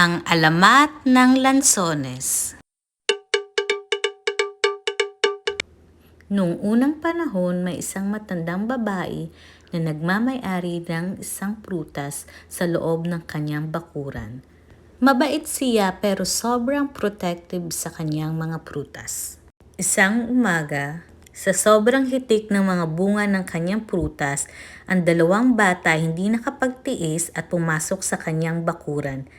Ang alamat ng lansones. Noong unang panahon, may isang matandang babae na nagmamay-ari ng isang prutas sa loob ng kanyang bakuran. Mabait siya pero sobrang protective sa kanyang mga prutas. Isang umaga, sa sobrang hitik ng mga bunga ng kanyang prutas, ang dalawang bata hindi nakapagtiis at pumasok sa kanyang bakuran.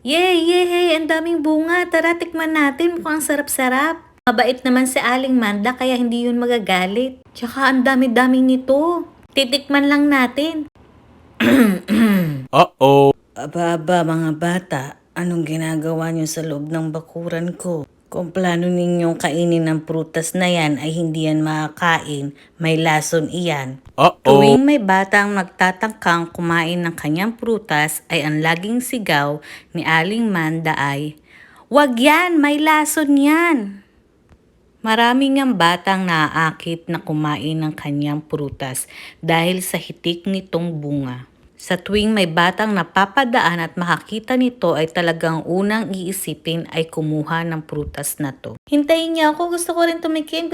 Yay! Yay! Ang daming bunga! Tara, tikman natin. Mukhang sarap-sarap. Mabait naman si Aling Manda kaya hindi yun magagalit. Tsaka ang dami-dami nito. Titikman lang natin. Uh-oh. Aba, mga bata, anong ginagawa niyo sa loob ng bakuran ko? Kung plano ninyong kainin ng prutas na yan ay hindi yan makakain, may lason iyan. Uh-oh. Tuwing may batang nagtatangkang kumain ng kanyang prutas ay ang laging sigaw ni Aling Manda ay, "Wag yan! May lason yan!" Maraming ang batang naaakit na kumain ng kanyang prutas dahil sa hitik nitong bunga. Sa tuwing may batang napapadaan at makakita nito ay talagang unang iisipin ay kumuha ng prutas na to. Hintayin niya ako, gusto ko rin tumikin.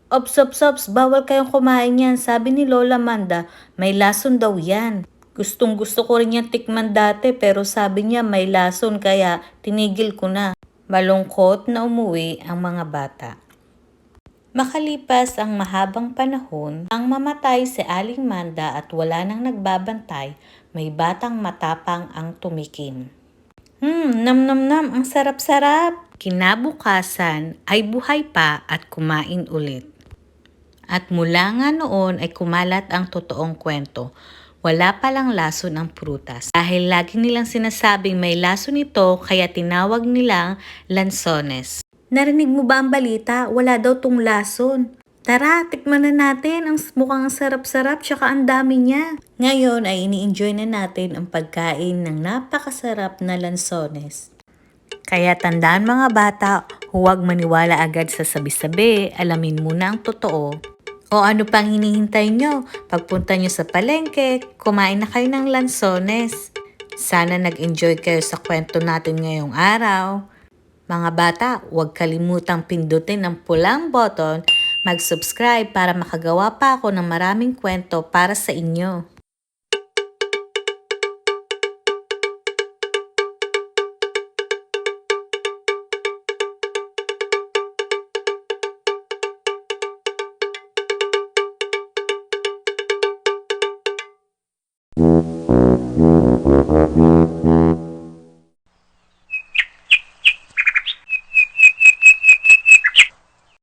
Ops, bawal kayong kumain yan. Sabi ni Lola Manda, may lason daw yan. Gustong gusto ko rin yan tikman dati pero sabi niya may lason kaya tinigil ko na. Malungkot na umuwi ang mga bata. Makalipas ang mahabang panahon, nang mamatay si Aling Manda at wala nang nagbabantay, may batang matapang ang tumikin. Nam, ang sarap-sarap! Kinabukasan ay buhay pa at kumain ulit. At mula nga noon ay kumalat ang totoong kwento. Wala palang lason ang prutas. Dahil lagi nilang sinasabing may lason ito kaya tinawag nilang lansones. Narinig mo ba ang balita? Wala daw tong lason. Tara, tikman na natin. Ang mukhang sarap-sarap tsaka ang dami niya. Ngayon ay ini-enjoy na natin ang pagkain ng napakasarap na lansones. Kaya tandaan mga bata, huwag maniwala agad sa sabi-sabi. Alamin muna ang totoo. O ano pang hinihintay nyo? Pagpunta nyo sa palengke, kumain na kayo ng lansones. Sana nag-enjoy kayo sa kwento natin ngayong araw. Mga bata, huwag kalimutang pindutin ang pulang button, mag-subscribe para makagawa pa ako ng maraming kwento para sa inyo.